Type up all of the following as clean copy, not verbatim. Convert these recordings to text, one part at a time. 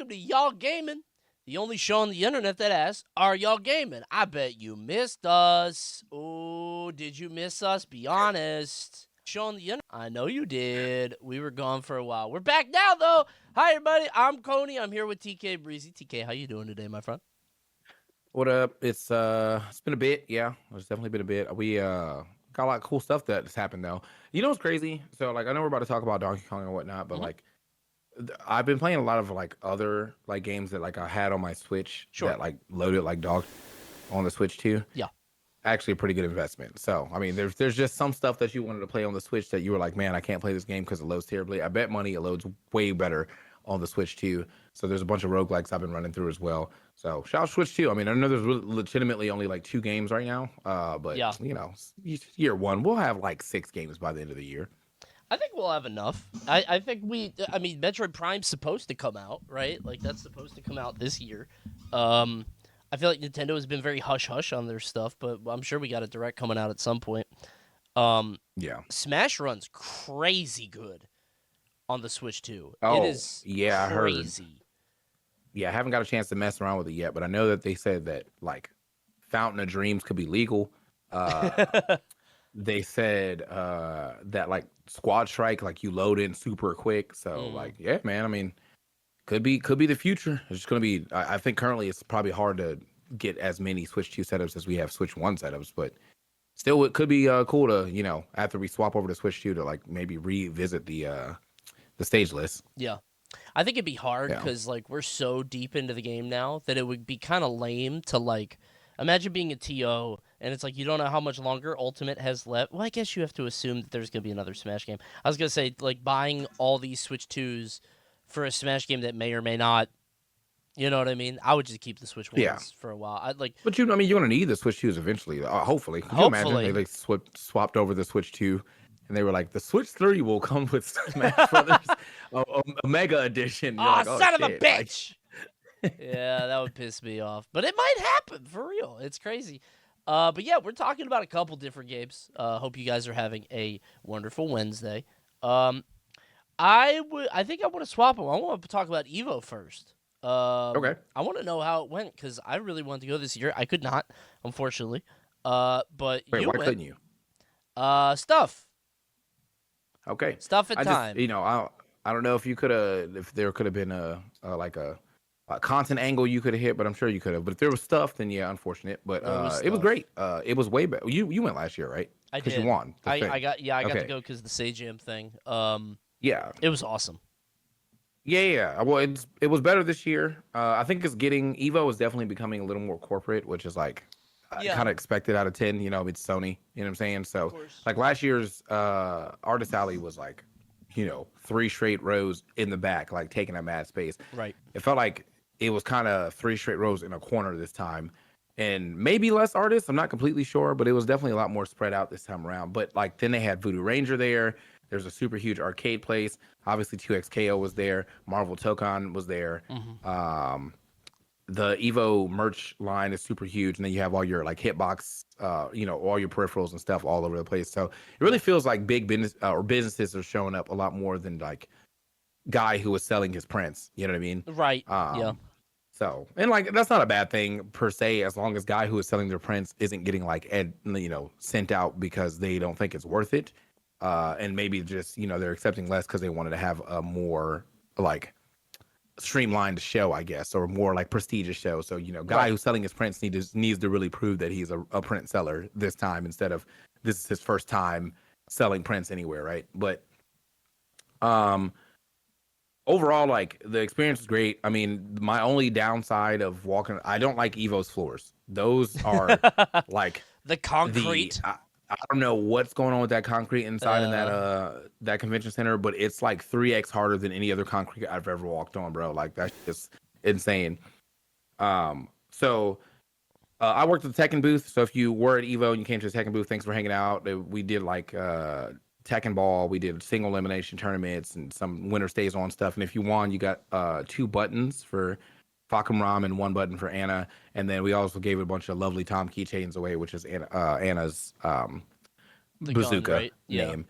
welcome to Y'all Gaming, the only show on the internet that asks, are y'all gaming? I bet you missed us. Oh, did you miss us? Be honest. Show on the internet. I know you did. We were gone for a while. We're back now, though. Hi, everybody. I'm Coney. I'm here with TKbreezy. TK, how you doing today, my friend? What up? It's been a bit, yeah. It's definitely been a bit. We got a lot of cool stuff that's happened though. You know what's crazy? So like I know we're about to talk about Donkey Kong and whatnot, but Mhm. like I've been playing a lot of like other like games that like I had on my Switch Sure. that like loaded like dog on the Switch too. Yeah. Actually a pretty good investment. So I mean there's just some stuff that you wanted to play on the Switch that you were like, man, I can't play this game because it loads terribly. I bet money it loads way better on the Switch too. So there's a bunch of roguelikes I've been running through as well. So shout out Switch too. I mean, I know there's legitimately only like 2 games right now. But Yeah. you know, year one, we'll have like 6 games by the end of the year. I think we'll have enough. I think I mean, Metroid Prime's supposed to come out, right? Like, that's supposed to come out this year. I feel like Nintendo has been very hush-hush on their stuff, but I'm sure we got a Direct coming out at some point. Yeah. Smash runs crazy good on the Switch, too. Oh, It is yeah, I heard. crazy. Yeah, I haven't got a chance to mess around with it yet, but I know that they said that like Fountain of Dreams could be legal. Uh, they said that like Squad Strike, like you load in super quick. So like, yeah, man. I mean, could be the future. It's just gonna be. I think currently it's probably hard to get as many Switch 2 setups as we have Switch 1 setups, but still, it could be cool to after we swap over to Switch 2 to like maybe revisit the stage list. Yeah. I think it'd be hard Yeah. because, like, we're so deep into the game now that it would be kind of lame to, like, imagine being a TO and it's like you don't know how much longer Ultimate has left. Well, I guess you have to assume that there's going to be another Smash game. I was going to say, like, buying all these Switch 2s for a Smash game that may or may not, you know what I mean? I would just keep the Switch Yeah. 1s for a while. I'd like, But I mean, you're gonna need the Switch 2s eventually. Hopefully, could you imagine they hopefully. like swapped over the Switch 2, and they were like, the Switch 3 will come with Smash Brothers, a Mega Edition. You're Ah, like, oh son of a shit! Like, bitch! Yeah, that would piss me off. But it might happen, for real. It's crazy. But yeah, we're talking about a couple different games. Hope you guys are having a wonderful Wednesday. I think I want to swap them. I want to talk about EVO first. okay, I want to know how it went because I really wanted to go this year. I could not, unfortunately. But wait, you why went. couldn't you? Stuff. Okay, Stuff at I just time. I don't know if there could have been a content angle you could have hit, but I'm sure you could have. But if there was stuff, then yeah, unfortunate. But There was it was stuff. great. It was way better. You went last year, right? I Because you did. won the I thing. I got to Okay, go because the Sajam thing. yeah. It was awesome. Yeah. Well, it was better this year. I think it's getting Evo is definitely becoming a little more corporate, which is like Yeah, kind of expected out of 10. You know, it's Sony. You know what I'm saying? of So course. like last year's Artist Alley was like, 3 straight rows in the back, like taking up mad space. Right. It felt like it was kind of 3 straight rows in a corner this time, and maybe less artists. I'm not completely sure, but it was definitely a lot more spread out this time around. But like then they had Voodoo Ranger there. There's a super huge arcade place. Obviously, 2XKO was there. Marvel Tokon was there. Hmm. Um, the Evo merch line is super huge, and then you have all your like hitbox, all your peripherals and stuff all over the place. So it really feels like big business or businesses are showing up a lot more than like guy who was selling his prints. You know what I mean? Right. Yeah. Um, so and like that's not a bad thing per se, as long as guy who is selling their prints isn't getting like sent out because they don't think it's worth it, and maybe just they're accepting less because they wanted to have a more like streamlined show, I guess, or more like prestigious show. So guy Right. who's selling his prints needs to really prove that he's a print seller this time instead of this is his first time selling prints anywhere, right? But um overall, like the experience is great. I mean, my only downside of walking, I don't like Evo's floors. Those are like The the concrete. I don't know what's going on with that concrete inside in Uh, that convention center, but it's like 3x harder than any other concrete I've ever walked on, bro. Like that's just insane. So I worked at the Tekken booth. So if you were at Evo and you came to the Tekken booth, thanks for hanging out. We did like Tekken Ball. We did single elimination tournaments and some winner stays on stuff. And if you won, you got 2 buttons for Fakam Ram and 1 button for Anna. And then we also gave a bunch of lovely Tom keychains away, which is Anna's the gun, bazooka right? Yeah. name.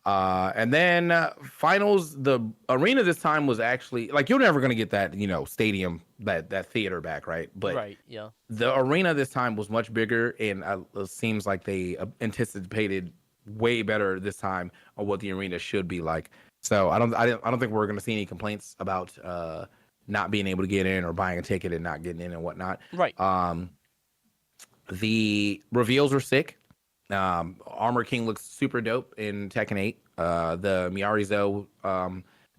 And then finals, the arena this time was actually like you're never gonna get that stadium that theater back, right? But Right. Yeah. the arena this time was much bigger, and it seems like they anticipated way better this time on what the arena should be like. So I don't think we're gonna see any complaints about not being able to get in or buying a ticket and not getting in and whatnot. Right. The reveals were sick. Armor King looks super dope in Tekken 8. The Miarizo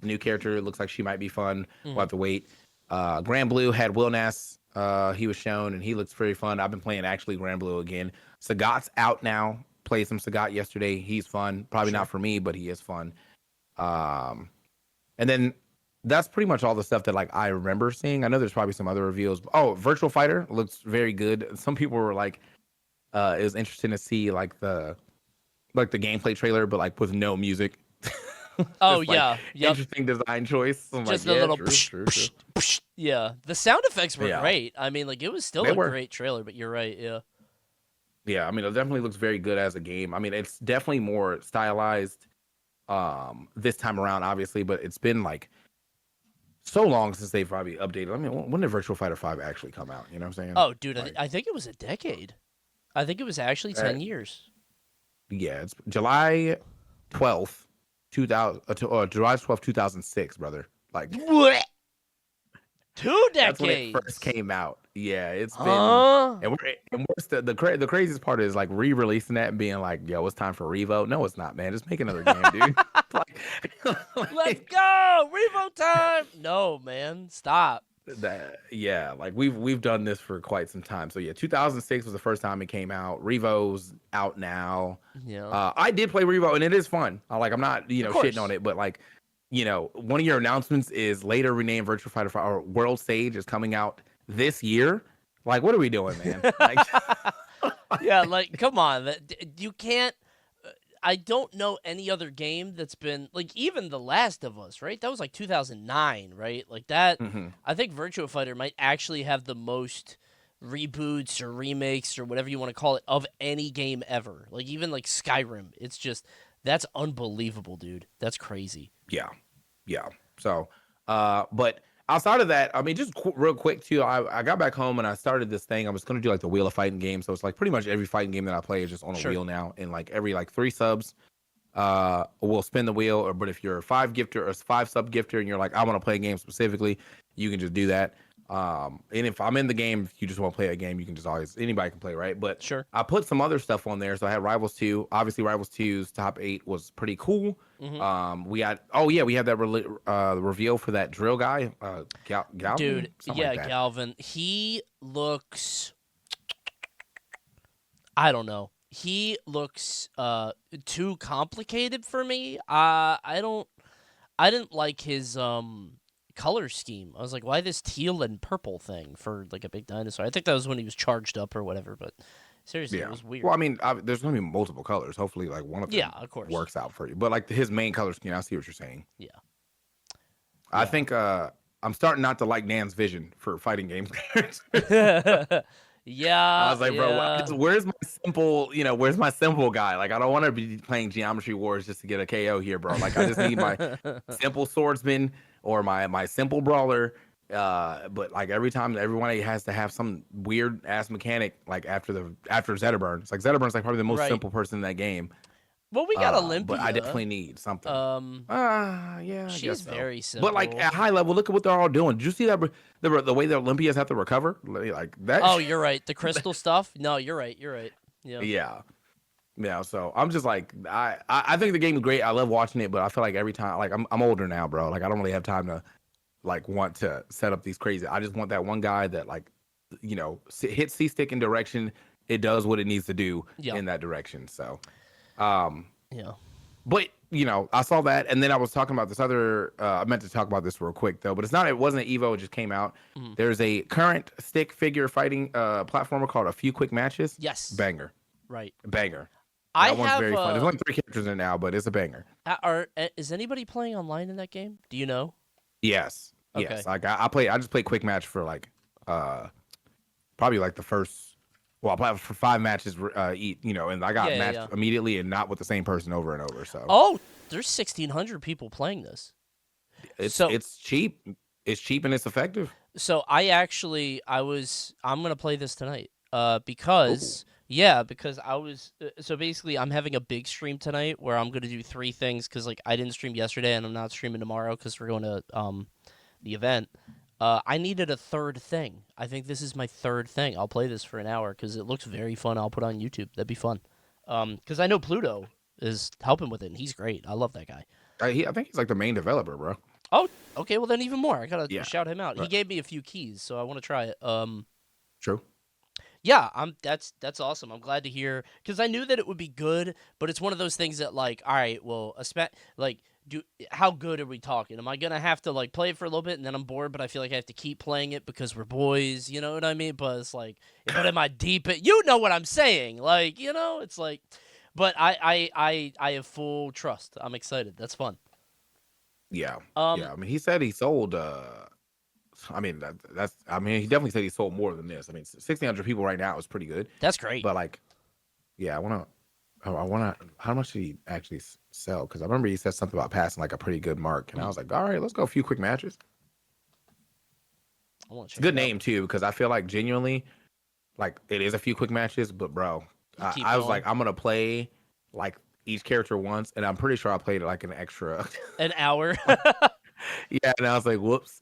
new character looks like she might be fun. We'll have to wait. Grand Blue had Will Ness. He was shown and he looks pretty fun. I've been playing actually Grand Blue again. Sagat's out now. Played some Sagat yesterday. He's fun. Probably not for me, but he is fun. And then that's pretty much all the stuff that like I remember seeing. I know there's probably some other reveals. Oh, Virtual Fighter looks very good. Some people were like, it was interesting to see like the gameplay trailer, but like with no music. Oh Just, yeah. Yep. Interesting design choice. I'm Just like, a yeah, little. true. Yeah. The sound effects were Yeah. great. I mean, like it was still They a were. great trailer. But you're right. Yeah. Yeah, I mean, it definitely looks very good as a game. I mean, it's definitely more stylized this time around, obviously, but it's been like so long since they've probably updated. I mean, when did Virtual Fighter 5 actually come out? You know what I'm saying? Oh, dude. Like, I think it was a decade. I think it was actually 10 years. yeah, it's July 12th, 2000, July 12th, 2006, brother. Like, What? 2 that's when it decades. first came out. Yeah, it's been, Huh? and the craziest part is like re-releasing that and being like, yo, it's time for Revo. No, it's not, man. Just make another game, dude. Let's go! Revo time! No, man. Stop. Yeah, like we've done this for quite some time. So yeah, 2006 was the first time it came out. Revo's out now. Yeah. I did play Revo and it is fun. I'm not Of course. shitting on it, but like one of your announcements is later renamed Virtua Fighter 5 or World Stage is coming out this year. Like, what are we doing, man? Like, Yeah, like, come on. You can't. I don't know any other game that's been like even The Last of Us, right? That was like 2009, right? Like that. mhm. I think Virtua Fighter might actually have the most reboots or remakes or whatever you want to call it of any game ever. Like even like Skyrim. It's just that's unbelievable, dude. That's crazy. Yeah. So, but outside of that, I mean, just real quick too, I got back home and I started this thing. I was going to do like the Wheel of Fighting game. So it's like pretty much every fighting game that I play is just on a Sure. wheel now. And like every like 3 subs, we'll spin the wheel. But if you're a 5 gifter or 5 sub gifter and you're like, I want to play a game specifically, you can just do that. And if I'm in the game, if you just want to play a game, you can just anybody can play, right? But Sure. I put some other stuff on there. So I had Rivals 2. Obviously, Rivals 2's top 8 was pretty cool. We had that reveal for that drill guy, Galvin, Dude, something yeah, like that. Galvin. He looks I don't know. He looks too complicated for me. I didn't like his color scheme. I was like, why this teal and purple thing for like a big dinosaur? I think that was when he was charged up or whatever, but seriously, it was weird. Well, I mean, there's gonna be multiple colors. Hopefully, like one of them, Yeah, of course. works out for you. But like his main color scheme, I see what you're saying. Yeah. I Yeah. think I'm starting not to like Nan's vision for fighting games. Yeah. I was like, bro, yeah. where's where's my simple guy? Like, I don't want to be playing Geometry Wars just to get a KO here, bro. Like, I just need my simple swordsman or my simple brawler. But like every time, everyone has to have some weird ass mechanic. Like after Zetterburn, it's like Zetterburn's like probably the most Right. simple person in that game. Well, we got Olympia. But I definitely need something. Yeah, I she's guess so. very simple. But like at high level, look at what they're all doing. Did you see that the way the Olympians have to recover? Like that. Oh, you're right. The crystal stuff. No, you're right. You're right. Yeah. Yeah. So I'm just like I think the game is great. I love watching it, but I feel like every time like I'm older now, bro. Like I don't really have time to like want to set up these crazy. I just want that one guy that like hit C stick in direction. It does what it needs to do in that direction. So. Yeah. But I saw that, and then I was talking about this other. I meant to talk about this real quick though, but it wasn't an EVO. It just came out. There's a current stick figure fighting platformer called A Few Quick Matches. Yes. Banger. Right. Banger. I That one's have. very fun. There's only 3 characters in it now, but it's a banger. Is anybody playing online in that game? Do you know? Yes. Okay. Yes. Like I just play quick match for like probably like the first. Well, I played for 5 matches, and I got matched immediately and not with the same person over and over. So. Oh, there's 1,600 people playing this. It's So it's cheap. It's cheap and it's effective. I'm gonna play this tonight. Ooh. Because so basically I'm having a big stream tonight where I'm gonna do three things because like I didn't stream yesterday and I'm not streaming tomorrow because we're going to the event. I needed a third thing. I think this is my third thing. I'll play this for an hour because it looks very fun. I'll put it on YouTube. That'd be fun. Because I know Pluto is helping with it and he's great. I love that guy. I think he's like the main developer, bro. Oh, okay. Well, then even more. I gotta Yeah. shout him out. He But gave me a few keys, so I want to try it. true. Yeah, that's awesome. I'm glad to hear because I knew that it would be good, but it's one of those things that like, all right, well, like, do how good are we talking? Am I gonna have to like play it for a little bit and then I'm bored, but I feel like I have to keep playing it because we're boys, you know what I mean? But it's like, but am I deep? You know what I'm saying? Like, it's like, but I have full trust. I'm excited. That's fun. Yeah. Um, Yeah. I mean, he said he sold. I mean, that's. I mean, he definitely said he sold more than this. I mean, 1,600 people right now is pretty good. that's great. But like, yeah, I want to. Oh, I want to. How much did he actually sell? Because I remember he said something about passing like a pretty good mark, and I Mm, was like, all right, let's go a few quick matches. I want to It's a check good it out. name too, because I feel like genuinely, like it is a few quick matches, but bro, You keep I was going like, I'm gonna play like each character once, and I'm pretty sure I played like an extra. an hour. Yeah, and I was like, whoops.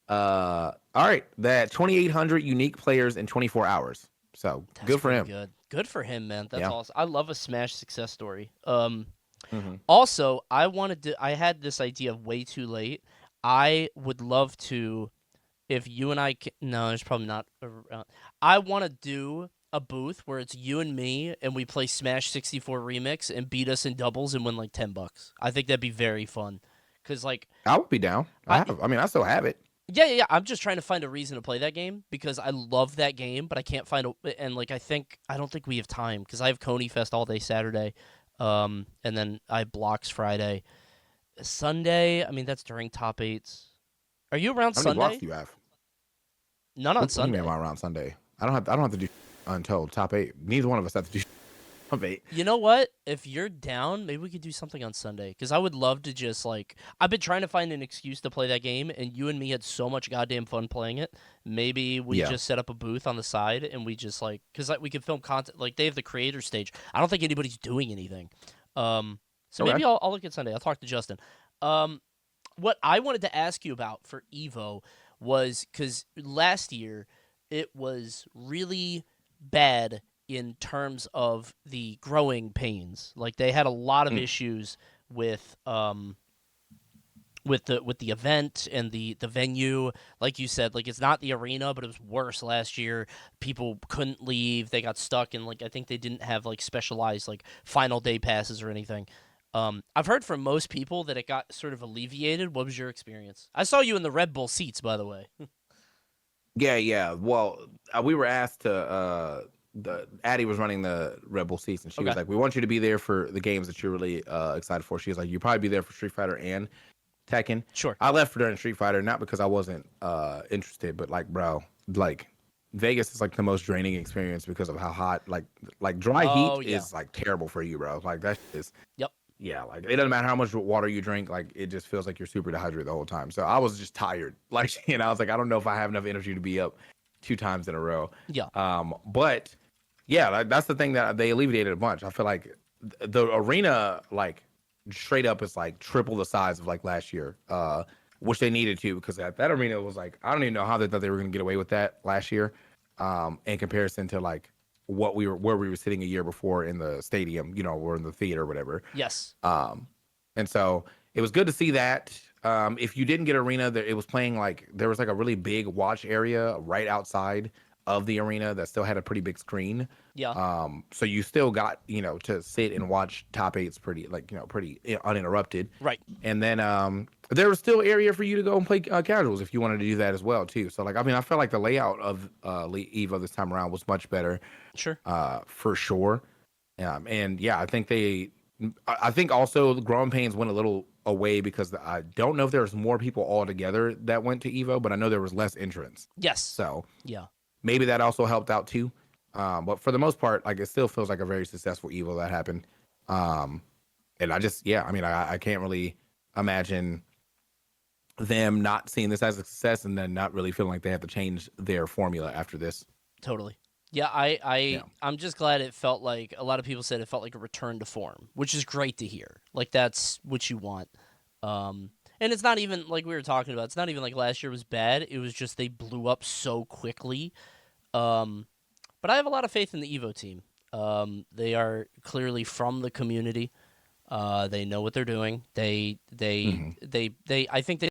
All right, that 2,800 unique players in 24 hours. So That's good for pretty him. good. Good for him, man. That's Yeah. awesome. I love a Smash success story. Hmm. Also, I had this idea way too late. I would love to, if you and I can, no, there's probably not around. I want to do a booth where it's you and me and we play Smash 64 Remix and beat us in doubles and win like $10. I think that'd be very fun. Cause like, I would be down. I, I mean, I still have it. yeah. I'm just trying to find a reason to play that game because I love that game, but I can't find and like I don't think we have time because I have Coney Fest all day Saturday, and then I have blocks Friday, Sunday. I mean that's during top eights. Are you around How many blocks Sunday? do you have? None on What do you mean Sunday. around Sunday? I don't have to do until top eight. Neither one of us have to do top eight. You know what? If you're down, maybe we could do something on Sunday because I would love to just like I've been trying to find an excuse to play that game, and you and me had so much goddamn fun playing it. Maybe we Yeah. just set up a booth on the side and we just like because like we could film content. Like they have the creator stage. I don't think anybody's doing anything. So Okay. maybe I'll look at Sunday. I'll talk to Justin. Um, what I wanted to ask you about for Evo was because last year it was really bad in terms of the growing pains. Like they had a lot of Mm. issues with the event and the venue. Like you said, like it's not the arena, but it was worse last year. People couldn't leave. They got stuck and like I think they didn't have like specialized like final day passes or anything. I've heard from most people that it got sort of alleviated. What was your experience? I saw you in the Red Bull seats, by the way. Yeah, yeah. Well, we were asked to. The Addie was running the Red Bull seats, and she Okay, was like, "We want you to be there for the games that you're really excited for." She was like, "You probably be there for Street Fighter and Tekken." sure. I left for during Street Fighter, not because I wasn't interested, but like, bro, like Vegas is like the most draining experience because of how hot. Like dry heat Oh yeah. is like terrible for you, bro. Like that is. Yep. Yeah, like it doesn't matter how much water you drink, like it just feels like you're super dehydrated the whole time. So I was just tired. Like, I was like, I don't know if I have enough energy to be up two times in a row. Yeah. But yeah, that's the thing that they alleviated a bunch. I feel like the arena, like straight up, is like triple the size of like last year, which they needed to because that arena was like I don't even know how they thought they were gonna get away with that last year, in comparison to like where we were sitting a year before in the stadium, or in the theater or whatever. Yes. And so it was good to see that. If you didn't get arena, it was playing like there was like a really big watch area right outside of the arena that still had a pretty big screen. Yeah. So you still got to sit and watch top eights pretty pretty uninterrupted. Right. And then there was still area for you to go and play casuals if you wanted to do that as well too. So like I mean I felt like the layout of Evo this time around was much better Sure. for sure. And yeah, I think also the growing pains went a little away because I don't know if there was more people all together that went to Evo, but I know there was less entrance. Yes. So Yeah. maybe that also helped out too. But for the most part, like it still feels like a very successful Evo that happened. Um, And I just, yeah, I mean, I can't really imagine them not seeing this as a success and then not really feeling like they have to change their formula after this. Totally. Yeah, I, Yeah. I, I'm just glad it felt like a lot of people said it felt like a return to form, which is great to hear. Like that's what you want. And it's not even like we were talking about. It's not even like last year was bad. It was just they blew up so quickly. Um, but I have a lot of faith in the Evo team. They are clearly from the community. They know what they're doing. Hmm. I think